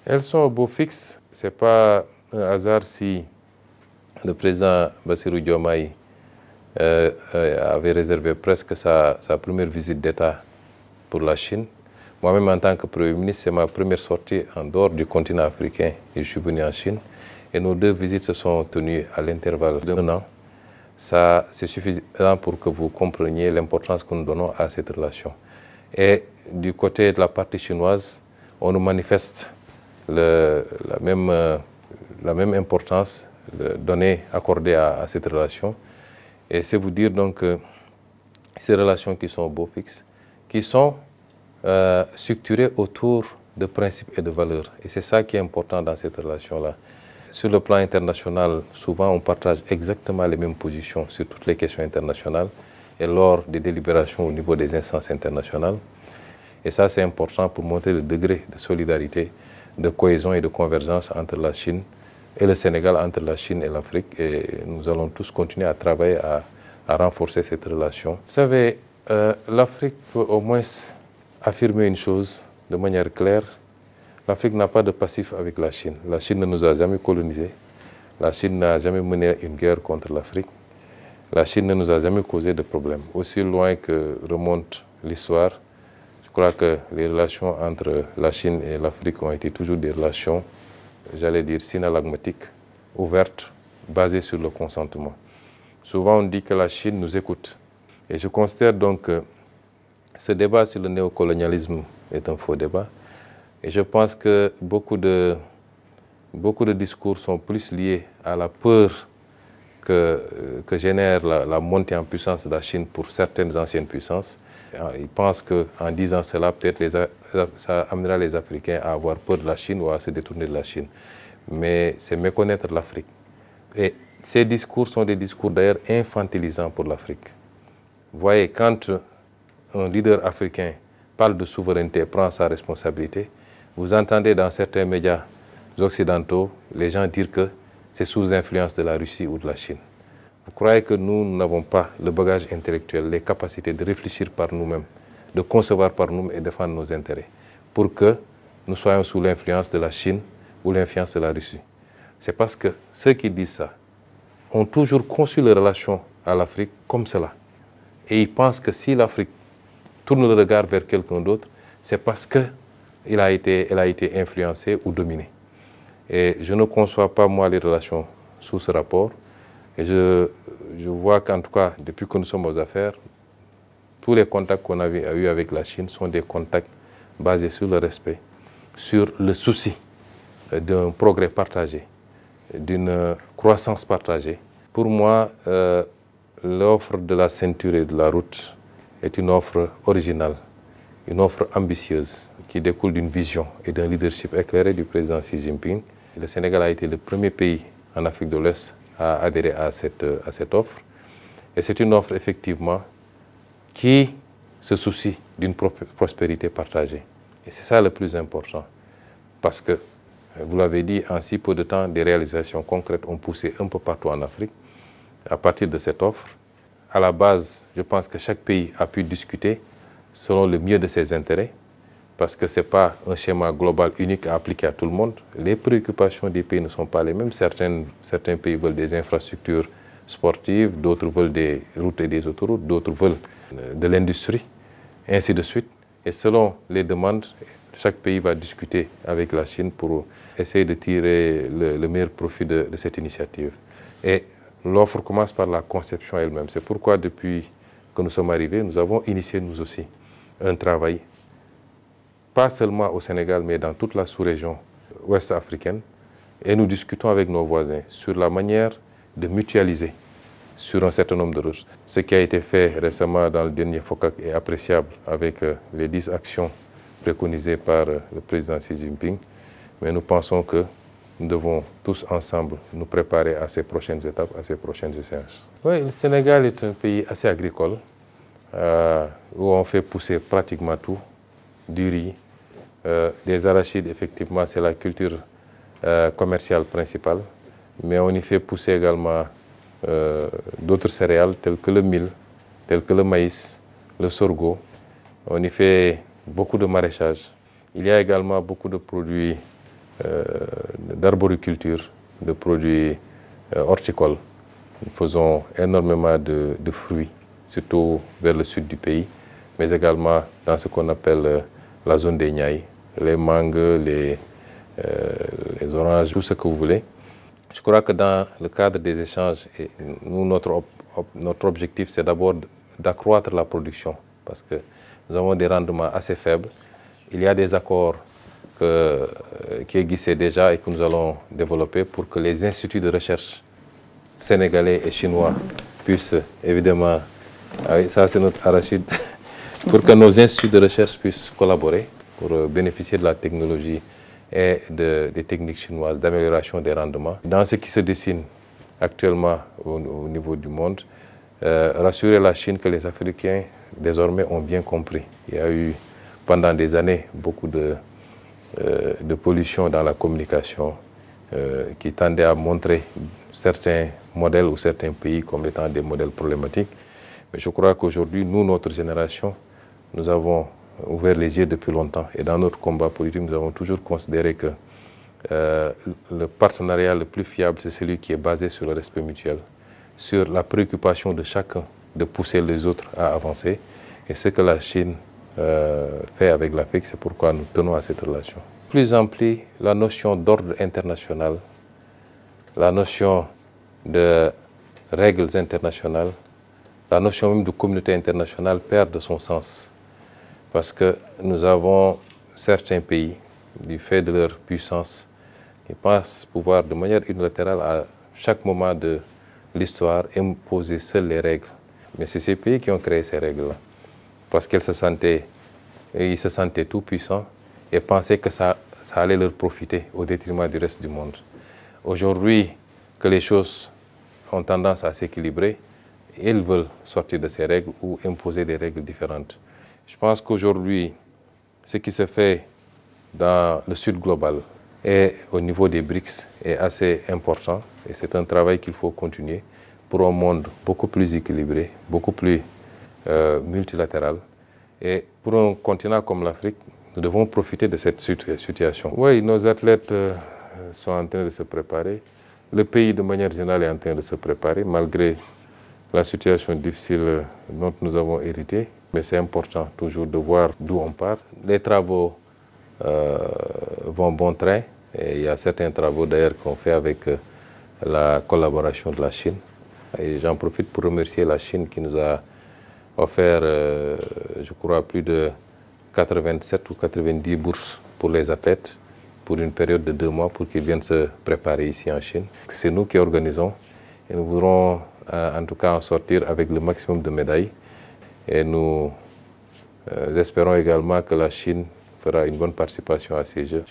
Elles sont au beau fixe. Ce n'est pas un hasard si le président Bassirou Diomaye avait réservé presque sa première visite d'État pour la Chine. Moi-même, en tant que Premier ministre, c'est ma première sortie en dehors du continent africain et je suis venu en Chine. Et nos deux visites se sont tenues à l'intervalle d'un an. Ça, c'est suffisant pour que vous compreniez l'importance que nous donnons à cette relation. Et du côté de la partie chinoise, on nous manifeste la même importance accordée à cette relation. Et c'est vous dire donc que ces relations qui sont au beau fixe, qui sont structurées autour de principes et de valeurs. Et c'est ça qui est important dans cette relation-là. Sur le plan international, souvent on partage exactement les mêmes positions sur toutes les questions internationales et lors des délibérations au niveau des instances internationales. Et ça, c'est important pour montrer le degré de solidarité, de cohésion et de convergence entre la Chine et le Sénégal, entre la Chine et l'Afrique. Et nous allons tous continuer à travailler à renforcer cette relation. Vous savez, l'Afrique peut au moins affirmer une chose de manière claire. L'Afrique n'a pas de passif avec la Chine. La Chine ne nous a jamais colonisés. La Chine n'a jamais mené une guerre contre l'Afrique. La Chine ne nous a jamais causé de problèmes. Aussi loin que remonte l'histoire, je crois que les relations entre la Chine et l'Afrique ont été toujours des relations, j'allais dire, synalagmatiques, ouvertes, basées sur le consentement. Souvent, on dit que la Chine nous écoute. Et je considère donc que ce débat sur le néocolonialisme est un faux débat. Et je pense que beaucoup de discours sont plus liés à la peur que génère la montée en puissance de la Chine pour certaines anciennes puissances. Ils pensent qu'en disant cela, peut-être ça amènera les Africains à avoir peur de la Chine ou à se détourner de la Chine. Mais c'est méconnaître l'Afrique. Et ces discours sont des discours d'ailleurs infantilisants pour l'Afrique. Vous voyez, quand un leader africain parle de souveraineté et prend sa responsabilité, vous entendez dans certains médias occidentaux les gens dire que c'est sous influence de la Russie ou de la Chine. Vous croyez que nous n'avons pas le bagage intellectuel, les capacités de réfléchir par nous-mêmes, de concevoir par nous-mêmes et défendre nos intérêts, pour que nous soyons sous l'influence de la Chine ou l'influence de la Russie? C'est parce que ceux qui disent ça ont toujours conçu les relations à l'Afrique comme cela. Et ils pensent que si l'Afrique tourne le regard vers quelqu'un d'autre, c'est parce qu'elle a été influencée ou dominée. Et je ne conçois pas, moi, les relations sous ce rapport. Et je vois qu'en tout cas, depuis que nous sommes aux affaires, tous les contacts qu'on a eus avec la Chine sont des contacts basés sur le respect, sur le souci d'un progrès partagé, d'une croissance partagée. Pour moi, l'offre de la ceinture et de la route est une offre originale, une offre ambitieuse qui découle d'une vision et d'un leadership éclairé du président Xi Jinping. Le Sénégal a été le premier pays en Afrique de l'Ouest à adhérer à cette offre. Et c'est une offre effectivement qui se soucie d'une prospérité partagée. Et c'est ça le plus important. Parce que, vous l'avez dit, en si peu de temps, des réalisations concrètes ont poussé un peu partout en Afrique à partir de cette offre. À la base, je pense que chaque pays a pu discuter selon le mieux de ses intérêts, parce que ce n'est pas un schéma global unique à appliquer à tout le monde. Les préoccupations des pays ne sont pas les mêmes. Certains pays veulent des infrastructures sportives, d'autres veulent des routes et des autoroutes, d'autres veulent de l'industrie, ainsi de suite. Et selon les demandes, chaque pays va discuter avec la Chine pour essayer de tirer le meilleur profit de cette initiative. Et l'offre commence par la conception elle-même. C'est pourquoi depuis que nous sommes arrivés, nous avons initié nous aussi un travail, pas seulement au Sénégal, mais dans toute la sous-région ouest africaine. Et nous discutons avec nos voisins sur la manière de mutualiser sur un certain nombre de routes. Ce qui a été fait récemment dans le dernier FOCAC est appréciable avec les 10 actions préconisées par le président Xi Jinping. Mais nous pensons que nous devons tous ensemble nous préparer à ces prochaines étapes, à ces prochaines échéances. Oui, le Sénégal est un pays assez agricole, où on fait pousser pratiquement tout, du riz, des arachides, effectivement, c'est la culture commerciale principale, mais on y fait pousser également d'autres céréales telles que le mil, telles que le maïs, le sorgho. On y fait beaucoup de maraîchage. Il y a également beaucoup de produits d'arboriculture, de produits horticoles. Nous faisons énormément de fruits, surtout vers le sud du pays, mais également dans ce qu'on appelle la zone des Niayes, les mangues, les oranges, tout ce que vous voulez. Je crois que dans le cadre des échanges, nous, notre objectif, c'est d'abord d'accroître la production, parce que nous avons des rendements assez faibles. Il y a des accords qui existaient déjà et que nous allons développer pour que les instituts de recherche sénégalais et chinois puissent évidemment, ça c'est notre arachide, pour que nos instituts de recherche puissent collaborer pour bénéficier de la technologie et des techniques chinoises d'amélioration des rendements. Dans ce qui se dessine actuellement au niveau du monde, rassurer la Chine que les Africains désormais ont bien compris. Il y a eu pendant des années beaucoup de pollution dans la communication qui tendait à montrer certains modèles ou certains pays comme étant des modèles problématiques. Mais je crois qu'aujourd'hui, nous, notre génération, nous avons ouvert les yeux depuis longtemps. Et dans notre combat politique, nous avons toujours considéré que le partenariat le plus fiable, c'est celui qui est basé sur le respect mutuel, sur la préoccupation de chacun de pousser les autres à avancer. Et ce que la Chine fait avec l'Afrique, c'est pourquoi nous tenons à cette relation. Plus ampli, la notion d'ordre international, la notion de règles internationales, la notion même de communauté internationale perd de son sens. Parce que nous avons certains pays, du fait de leur puissance, qui pensent pouvoir de manière unilatérale à chaque moment de l'histoire imposer seuls les règles. Mais c'est ces pays qui ont créé ces règles-là. Parce qu'ils se sentaient tout puissants et pensaient que ça allait leur profiter au détriment du reste du monde. Aujourd'hui, que les choses ont tendance à s'équilibrer, ils veulent sortir de ces règles ou imposer des règles différentes. Je pense qu'aujourd'hui, ce qui se fait dans le sud global et au niveau des BRICS est assez important et c'est un travail qu'il faut continuer pour un monde beaucoup plus équilibré, beaucoup plus multilatéral. Et pour un continent comme l'Afrique, nous devons profiter de cette situation. Oui, nos athlètes sont en train de se préparer. Le pays, de manière générale, est en train de se préparer, malgré la situation difficile dont nous avons hérité. Mais c'est important toujours de voir d'où on part. Les travaux vont bon train. Et il y a certains travaux d'ailleurs qu'on fait avec la collaboration de la Chine. Et j'en profite pour remercier la Chine qui nous a offert, je crois, plus de 87 ou 90 bourses pour les athlètes pour une période de 2 mois pour qu'ils viennent se préparer ici en Chine. C'est nous qui organisons et nous voudrons en tout cas en sortir avec le maximum de médailles. Et nous espérons également que la Chine fera une bonne participation à ces Jeux.